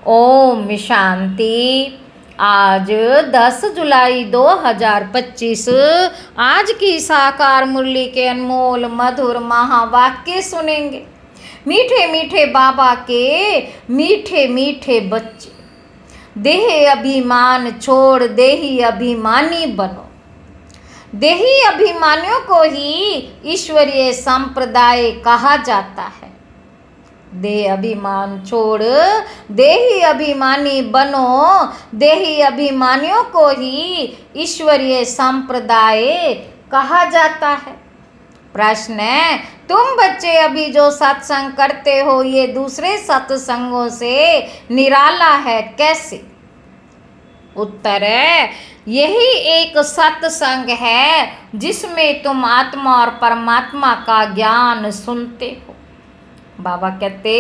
ओम शांति। आज 10 जुलाई 2025 आज की साकार मुरली के अनमोल मधुर महावाक्य सुनेंगे। मीठे मीठे बाबा के मीठे मीठे बच्चे, देह अभिमान छोड़ देही अभिमानी बनो। देही अभिमानियों को ही ईश्वरीय संप्रदाय कहा जाता है। देह अभिमान छोड़ देही अभिमानी बनो। देही अभिमानियों को ही ईश्वरीय संप्रदाय कहा जाता है। प्रश्न है, तुम बच्चे अभी जो सत्संग करते हो ये दूसरे सत्संगों से निराला है, कैसे? उत्तर है, यही एक सत्संग है जिसमें तुम आत्मा और परमात्मा का ज्ञान सुनते हो। बाबा कहते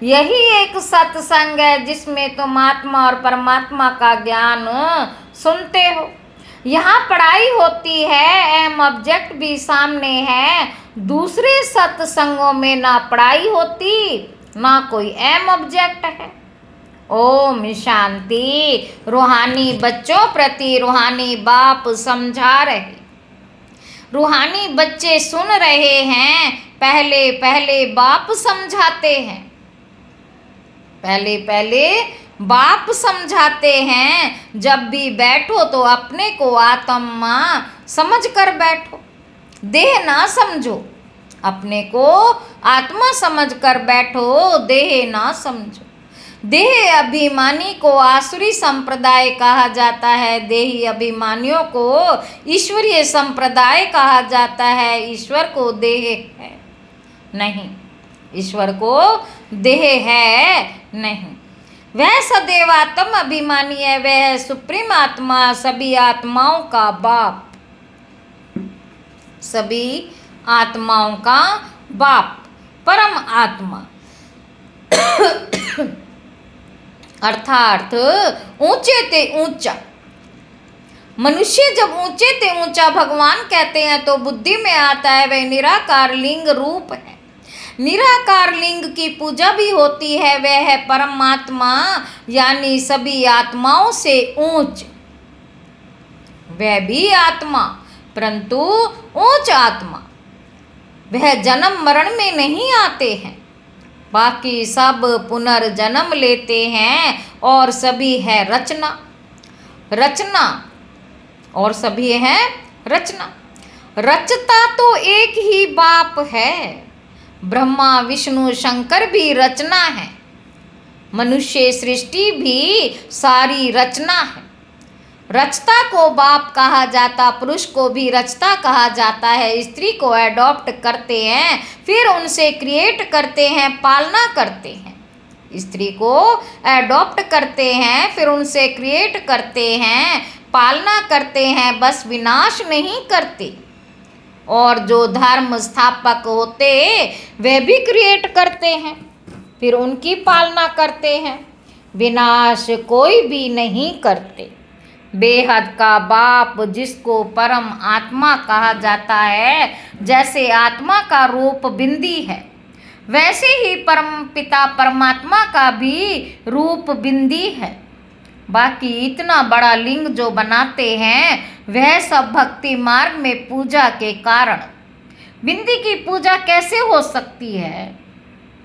यही एक सत्संग है जिसमें तुम आत्मा और परमात्मा का ज्ञान सुनते हो। यहाँ पढ़ाई होती है, एम ऑब्जेक्ट भी सामने है। दूसरे सत्संगों में ना पढ़ाई होती ना कोई एम ऑब्जेक्ट है। ओम शांति। रूहानी बच्चों प्रति रूहानी बाप समझा रहे, रूहानी बच्चे सुन रहे हैं। पहले पहले बाप समझाते हैं, पहले पहले बाप समझाते हैं। जब भी बैठो तो अपने को आत्मा समझ कर बैठो, देह ना समझो। अपने को आत्मा समझ कर बैठो, देह ना समझो। देह अभिमानी को आसुरी संप्रदाय कहा जाता है, देही अभिमानियों को ईश्वरीय संप्रदाय कहा जाता है। ईश्वर को देह है नहीं, ईश्वर को देह है नहीं। वह सदैव आत्म अभिमानी है, वह है सुप्रीम आत्मा, सभी आत्माओं का बाप, सभी आत्माओं का बाप, परम आत्मा अर्थात ऊंचे ते ऊंचा। मनुष्य जब ऊंचे ते ऊंचा भगवान कहते हैं तो बुद्धि में आता है वह निराकार लिंग रूप है। निराकार लिंग की पूजा भी होती है, वह है परमात्मा यानी सभी आत्माओं से ऊंच। वह भी आत्मा परंतु ऊंच आत्मा। वह जन्म मरण में नहीं आते हैं, बाकी सब पुनर्जन्म लेते हैं और सभी है रचना, रचना और सभी है रचना। रचता तो एक ही बाप है, ब्रह्मा विष्णु शंकर भी रचना है। मनुष्य सृष्टि भी सारी रचना है। रचता को बाप कहा जाता, पुरुष को भी रचता कहा जाता है। स्त्री को अडॉप्ट करते हैं, फिर उनसे क्रिएट करते हैं, पालना करते हैं। स्त्री को अडॉप्ट करते हैं, फिर उनसे क्रिएट करते हैं, पालना करते हैं, बस विनाश नहीं करते। और जो धर्म स्थापक होते वे भी क्रिएट करते हैं, फिर उनकी पालना करते हैं, विनाश कोई भी नहीं करते। बेहद का बाप जिसको परम आत्मा कहा जाता है, जैसे आत्मा का रूप बिंदी है वैसे ही परम पिता परमात्मा का भी रूप बिंदी है। बाकी इतना बड़ा लिंग जो बनाते हैं वह सब भक्ति मार्ग में पूजा के कारण। बिंदी की पूजा कैसे हो सकती है?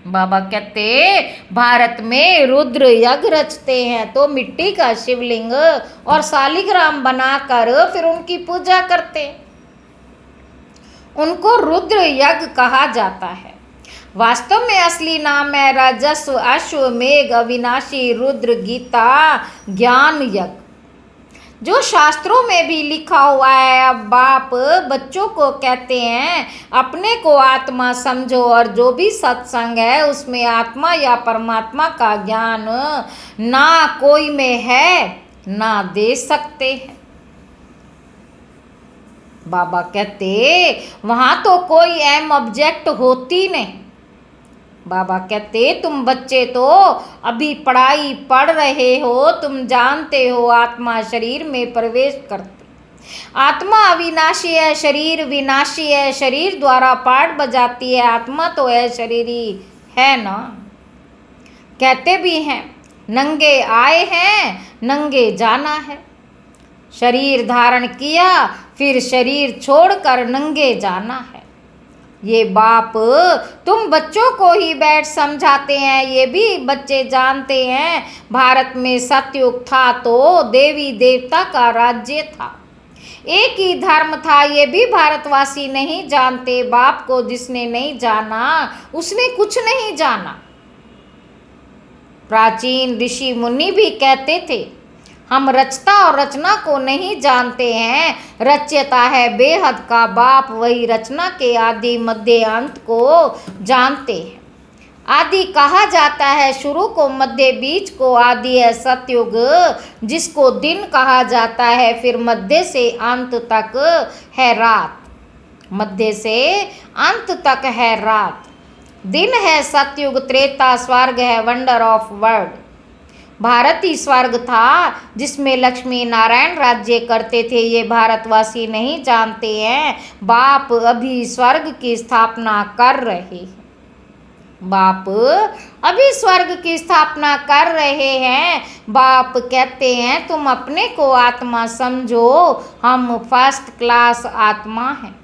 बाबा कहते भारत में रुद्र यज्ञ रचते हैं तो मिट्टी का शिवलिंग और शालिग्राम बनाकर फिर उनकी पूजा करते हैं, उनको रुद्र यज्ञ कहा जाता है। वास्तव में असली नाम है राजस्व अश्वमेघ अविनाशी रुद्र गीता ज्ञान यज्ञ, जो शास्त्रों में भी लिखा हुआ है। अब बाप बच्चों को कहते हैं अपने को आत्मा समझो और जो भी सत्संग है उसमें आत्मा या परमात्मा का ज्ञान ना कोई में है ना दे सकते हैं। बाबा कहते वहाँ तो कोई एम ऑब्जेक्ट होती नहीं। बाबा कहते तुम बच्चे तो अभी पढ़ाई पढ़ रहे हो, तुम जानते हो आत्मा शरीर में प्रवेश करती। आत्मा अविनाशी है, शरीर विनाशी है। शरीर द्वारा पाठ बजाती है, आत्मा तो है शरीरी है ना। कहते भी हैं नंगे आए हैं नंगे जाना है। शरीर धारण किया फिर शरीर छोड़कर नंगे जाना है। ये बाप तुम बच्चों को ही बैठ समझाते हैं, ये भी बच्चे जानते हैं भारत में सतयुग था तो देवी देवता का राज्य था, एक ही धर्म था, ये भी भारतवासी नहीं जानते। बाप को जिसने नहीं जाना उसने कुछ नहीं जाना। प्राचीन ऋषि मुनि भी कहते थे हम रचता और रचना को नहीं जानते हैं, रच्यता है बेहद का बाप, वही रचना के आदि मध्य अंत को जानते हैं। आदि कहा जाता है शुरू को, मध्य बीच को, आदि है सतयुग जिसको दिन कहा जाता है, फिर मध्य से अंत तक है रात, मध्य से अंत तक है रात। दिन है सतयुग, त्रेता स्वर्ग है, वंडर ऑफ वर्ल्ड। भारत ही स्वर्ग था जिसमें लक्ष्मी नारायण राज्य करते थे, ये भारतवासी नहीं जानते हैं। बाप अभी स्वर्ग की स्थापना कर रहे हैं, बाप अभी स्वर्ग की स्थापना कर रहे हैं। बाप कहते हैं तुम अपने को आत्मा समझो, हम फर्स्ट क्लास आत्मा हैं।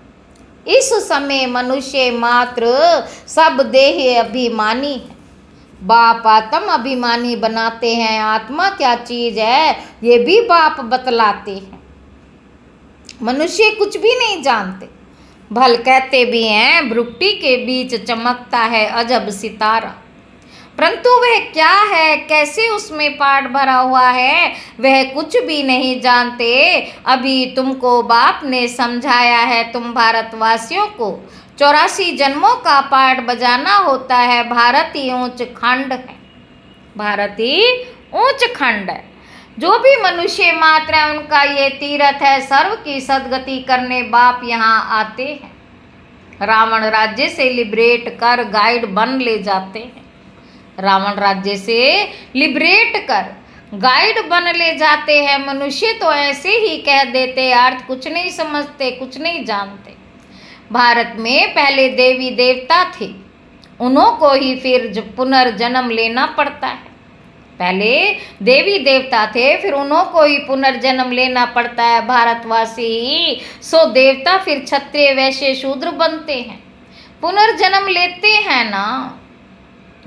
इस समय मनुष्य मात्र सब देह अभिमानी है, बाप आत्म अभिमानी बनाते हैं। आत्मा क्या चीज है ये भी बाप बतलाते हैं। मनुष्य कुछ भी नहीं जानते, भल कहते भी हैं भ्रुकुटी के बीच चमकता है अजब सितारा, परंतु वह क्या है, कैसे उसमें पाठ भरा हुआ है, वह कुछ भी नहीं जानते। अभी तुमको बाप ने समझाया है, तुम भारतवासियों को 84 जन्मों का पाठ बजाना होता है। भारत ही ऊंच खंड है, भारत ही ऊंच खंड है। जो भी मनुष्य मात्र है उनका ये तीर्थ है, सर्व की सदगति करने बाप यहाँ आते हैं। रावण राज्य से लिबरेट कर गाइड बन ले जाते हैं, रावण राज्य से लिबरेट कर गाइड बन ले जाते हैं। मनुष्य तो ऐसे ही कह देते, अर्थ कुछ नहीं समझते, कुछ नहीं जानते। भारत में पहले देवी देवता थे, उन्हों को ही फिर पुनर्जन्म लेना पड़ता है। पहले देवी देवता थे, फिर उन्हों को ही पुनर्जन्म लेना पड़ता है। भारतवासी ही सो देवता फिर क्षत्रिय वैश्य शूद्र बनते हैं, पुनर्जन्म लेते हैं ना।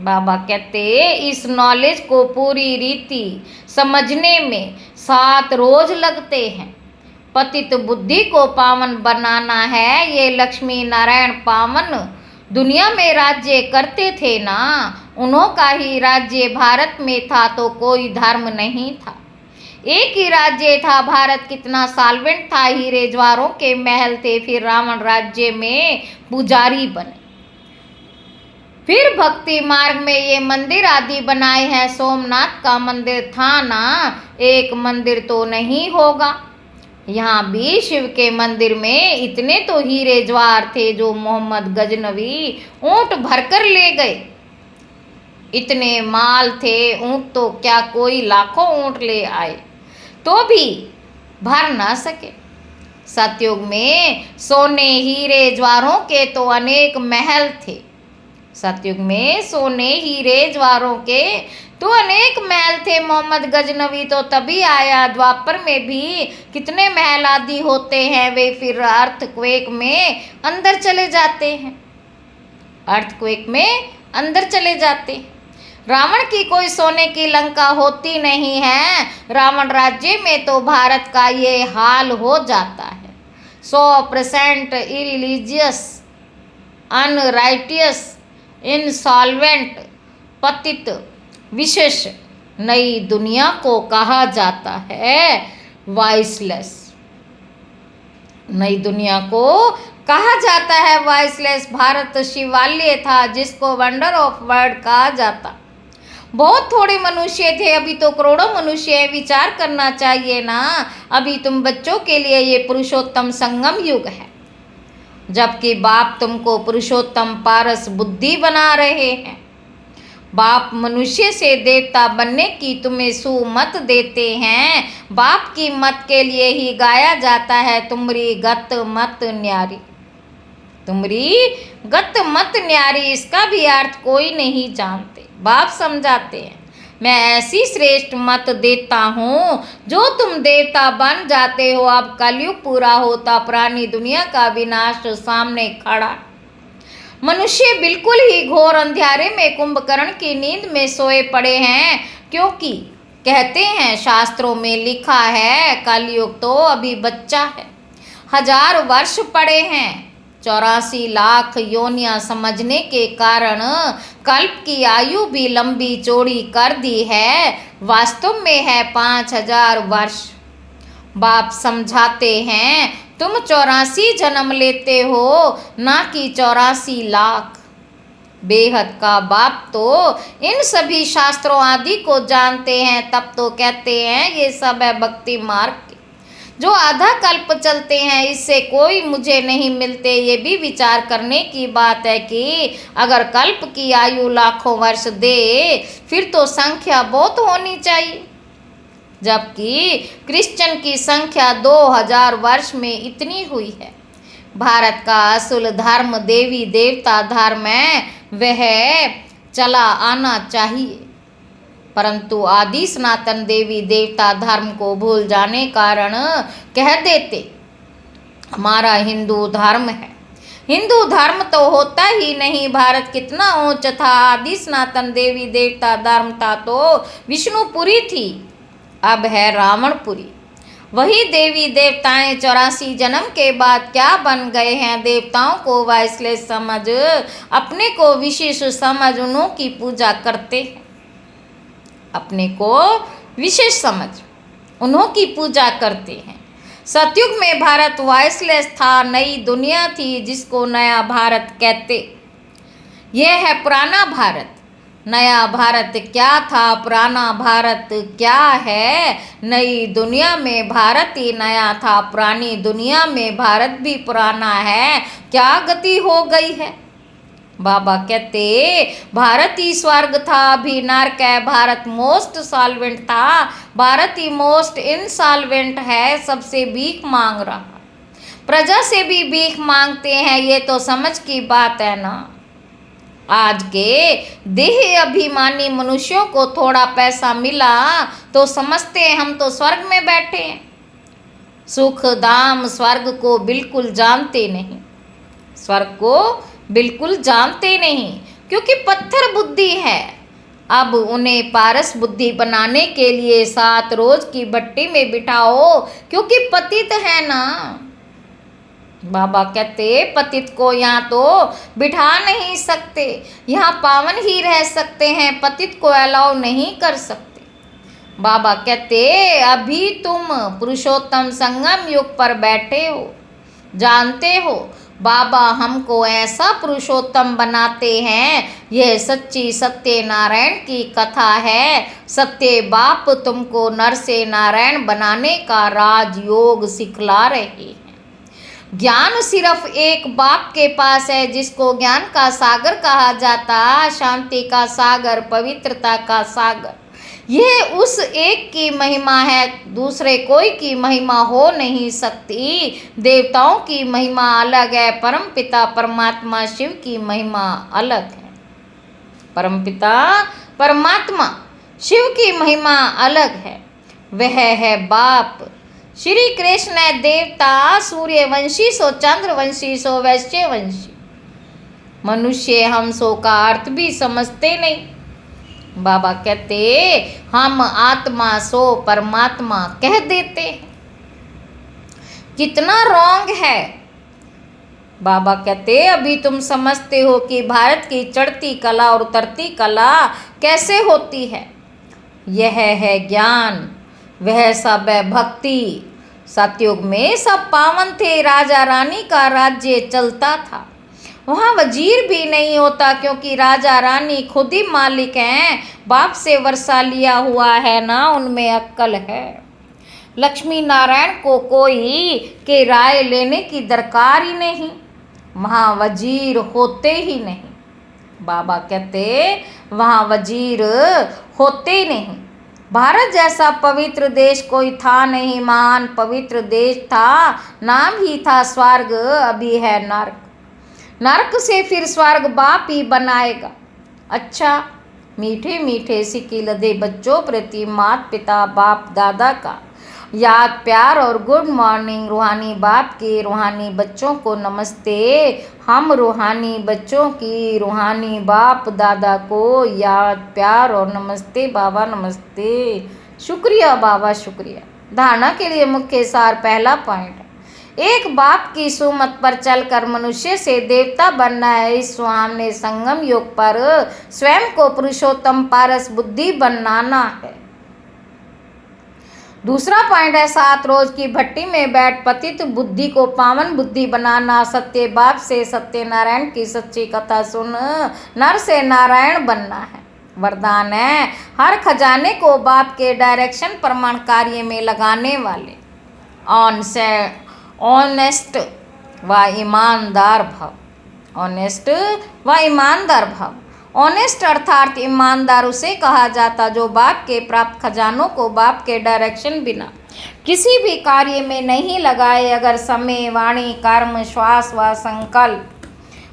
बाबा कहते इस नॉलेज को पूरी रीति समझने में 7 रोज लगते हैं। पतित बुद्धि को पावन बनाना है, ये लक्ष्मी नारायण पावन दुनिया में राज्य करते थे ना, उन्हों का ही राज्य भारत में था तो कोई धर्म नहीं था, एक ही राज्य था। भारत कितना साल्वेंट था, हीरे ज्वारों के महल थे। फिर रावण राज्य में पुजारी बने, फिर भक्ति मार्ग में ये मंदिर आदि बनाए हैं। सोमनाथ का मंदिर था ना, एक मंदिर तो नहीं होगा। यहाँ भी शिव के मंदिर में इतने तो हीरे ज्वार थे जो मोहम्मद गजनवी ऊंट भरकर ले गए। इतने माल थे, ऊंट तो क्या कोई लाखों ऊंट ले आए तो भी भर ना सके। सतयुग में सोने हीरे ज्वारों के तो अनेक महल थे, सतयुग में सोने हीरे ज्वारों के तो अनेक महल थे। मोहम्मद गजनवी तो तभी आया, द्वापर में भी कितने महल आदि होते हैं, वे फिर अर्थक्वेक में अंदर चले जाते हैं, अर्थक्वेक में अंदर चले जाते हैं। रावण की कोई सोने की लंका होती नहीं है, रावण राज्य में तो भारत का ये हाल हो जाता है। 100% इरिलीजियस, अनराइटियस, इंसॉल्वेंट, पतित विशेष नई दुनिया को कहा जाता है वॉइसलेस। नई दुनिया को कहा जाता है वॉइसलेस। भारत शिवालय था जिसको वंडर ऑफ वर्ल्ड कहा जाता। बहुत थोड़े मनुष्य थे, अभी तो करोड़ों मनुष्य है। विचार करना चाहिए ना, अभी तुम बच्चों के लिए ये पुरुषोत्तम संगम युग है, जबकि बाप तुमको पुरुषोत्तम पारस बुद्धि बना रहे हैं। बाप मनुष्य से देवता बनने की तुम्हें सुमत देते हैं। बाप की मत के लिए ही गाया जाता है, तुमरी गत मत न्यारी, तुमरी गत मत न्यारी। इसका भी अर्थ कोई नहीं जानते, बाप समझाते हैं। मैं ऐसी श्रेष्ठ मत देता हूँ जो तुम देवता बन जाते हो। अब कलयुग पूरा होता, पुरानी दुनिया का विनाश सामने खड़ा। मनुष्य बिल्कुल ही घोर अंधेरे में कुंभकर्ण की नींद में सोए पड़े हैं, क्योंकि कहते हैं, शास्त्रों में लिखा है, कलयुग तो अभी बच्चा है। 1000 वर्ष पड़े हैं। 84 लाख योनियां समझने के कारण कल्प की आयु भी लंबी चौड़ी कर दी है। वास्तव में है 5000 वर्ष। बाप समझाते हैं, तुम 84 जन्म लेते हो, ना कि 84 लाख। बेहद का बाप तो इन सभी शास्त्रों आदि को जानते हैं, तब तो कहते हैं ये सब है भक्ति मार्ग के। जो आधा कल्प चलते हैं, इससे कोई मुझे नहीं मिलते। ये भी विचार करने की बात है कि अगर कल्प की आयु लाखों वर्ष दे, फिर तो संख्या बहुत होनी चाहिए, जबकि क्रिश्चियन की संख्या 2000 वर्ष में इतनी हुई है। भारत का असुल धर्म देवी देवता धर्म है, वह चला आना चाहिए, परंतु आदि सनातन देवी देवता धर्म को भूल जाने कारण कह देते हमारा हिंदू धर्म है। हिंदू धर्म तो होता ही नहीं। भारत कितना ऊंच था। आदि सनातन देवी देवता धर्म था तो विष्णुपुरी थी, अब है रावणपुरी। वही देवी देवताएं 84 जन्म के बाद क्या बन गए हैं। देवताओं को वाइसलेस समझ, अपने को विशेष समझ, उन्हों की पूजा करते हैं। अपने को विशेष समझ, उन्हों की पूजा करते हैं। सतयुग में भारत वाइसलेस था, नई दुनिया थी जिसको नया भारत कहते। यह है पुराना भारत। नया भारत क्या था, पुराना भारत क्या है। नई दुनिया में भारत ही नया था, पुरानी दुनिया में भारत भी पुराना है। क्या गति हो गई है। बाबा कहते भारत ही स्वर्ग था, अभी नरक है। भारत मोस्ट सॉल्वेंट था, भारत ही मोस्ट इनसॉल्वेंट है। सबसे भीख मांग रहा, प्रजा से भी भीख मांगते हैं। ये तो समझ की बात है ना। आज के देह अभिमानी मनुष्यों को थोड़ा पैसा मिला तो समझते हैं हम तो स्वर्ग में बैठे हैं। सुख धाम स्वर्ग को बिल्कुल जानते नहीं, स्वर्ग को बिल्कुल जानते नहीं, क्योंकि पत्थर बुद्धि है। अब उन्हें पारस बुद्धि बनाने के लिए 7 रोज की भट्टी में बिठाओ, क्योंकि पतित है ना। बाबा कहते पतित को यहाँ तो बिठा नहीं सकते, यहाँ पावन ही रह सकते हैं, पतित को अलाउ नहीं कर सकते। बाबा कहते अभी तुम पुरुषोत्तम संगम युग पर बैठे हो, जानते हो बाबा हमको ऐसा पुरुषोत्तम बनाते हैं। यह सच्ची सत्य नारायण की कथा है। सत्य बाप तुमको नर से नारायण बनाने का राजयोग सिखला रहे हैं। ज्ञान सिर्फ एक बाप के पास है, जिसको ज्ञान का सागर कहा जाता, शांति का सागर, पवित्रता का सागर। यह उस एक की महिमा है, दूसरे कोई की महिमा हो नहीं सकती। देवताओं की महिमा अलग है, परमपिता परमात्मा शिव की महिमा अलग है। परमपिता परमात्मा शिव की महिमा अलग है, वह है बाप। श्री कृष्ण देवता सूर्यवंशी सो चंद्रवंशी सो वैश्यवंशी। मनुष्य हम सो का अर्थ भी समझते नहीं। बाबा कहते हम आत्मा सो परमात्मा कह देते हैं। कितना रॉन्ग है। बाबा कहते अभी तुम समझते हो कि भारत की चढ़ती कला और उतरती कला कैसे होती है। यह है ज्ञान, वह सब है भक्ति। सतयुग में सब पावन थे, राजा रानी का राज्य चलता था। वहाँ वजीर भी नहीं होता, क्योंकि राजा रानी खुद ही मालिक हैं। बाप से वर्षा लिया हुआ है ना, उनमें अक्ल है। लक्ष्मी नारायण को कोई के राय लेने की दरकार ही नहीं, वहाँ वजीर होते ही नहीं। बाबा कहते वहाँ वजीर होते नहीं। भारत जैसा पवित्र देश कोई था नहीं, महान पवित्र देश था, नाम ही था स्वर्ग, अभी है नरक। नरक से फिर स्वर्ग बाप ही बनाएगा। अच्छा, मीठे मीठे सिक्के लदे बच्चों प्रति माता पिता बाप दादा का याद प्यार और गुड मॉर्निंग। रूहानी बाप के रूहानी बच्चों को नमस्ते। हम रूहानी बच्चों की रूहानी बाप दादा को याद प्यार और नमस्ते बाबा नमस्ते। शुक्रिया बाबा शुक्रिया। धारणा के लिए मुख्य सार। पहला पॉइंट, एक बाप की सुमत पर चलकर मनुष्य से देवता बनना है। इस सुहावने संगम योग पर स्वयं को पुरुषोत्तम पारस बुद्धि बनाना है। दूसरा पॉइंट है, 7 रोज की भट्टी में बैठ पतित बुद्धि को पावन बुद्धि बनाना। सत्य बाप से सत्यनारायण की सच्ची कथा सुन नर से नारायण बनना है। वरदान है, हर खजाने को बाप के डायरेक्शन प्रमाण कार्य में लगाने वाले ऑनेस्ट व ईमानदार भव। ऑनेस्ट व ईमानदार भव। ऑनेस्ट अर्थात ईमानदार उसे कहा जाता जो बाप के प्राप्त खजानों को बाप के डायरेक्शन बिना किसी भी कार्य में नहीं लगाए। अगर समय वाणी कर्म श्वास व संकल्प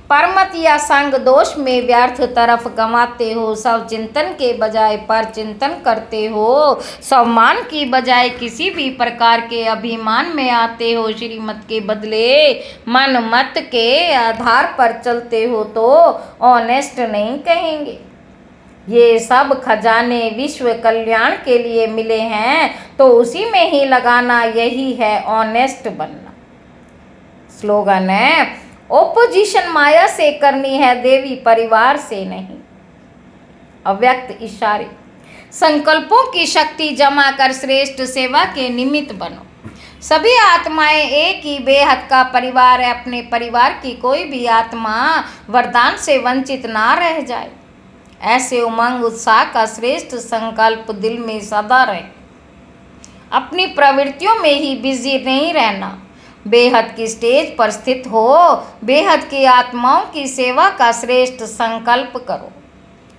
परमत या संग दोष में व्यर्थ तरफ गंवाते हो, सब चिंतन के बजाय पर चिंतन करते हो, सम्मान की बजाय किसी भी प्रकार के अभिमान में आते हो, श्रीमत के बदले मन मत के आधार पर चलते हो तो ऑनेस्ट नहीं कहेंगे। ये सब खजाने विश्व कल्याण के लिए मिले हैं तो उसी में ही लगाना, यही है ऑनेस्ट बनना। स्लोगन है, ओपोजिशन माया से करनी है, देवी परिवार से नहीं। अव्यक्त इशारे। संकल्पों की शक्ति जमा कर श्रेष्ठ सेवा के निमित्त बनो। सभी आत्माएं एक ही बेहद का परिवार है। अपने परिवार की कोई भी आत्मा वरदान से वंचित ना रह जाए, ऐसे उमंग उत्साह का श्रेष्ठ संकल्प दिल में सदा रहे। अपनी प्रवृत्तियों में ही बिजी नहीं रहना, बेहद की स्टेज पर स्थित हो, बेहद की आत्माओं की सेवा का श्रेष्ठ संकल्प करो,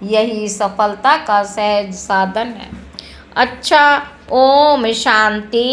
यही सफलता का सहज साधन है। अच्छा, ओम शांति।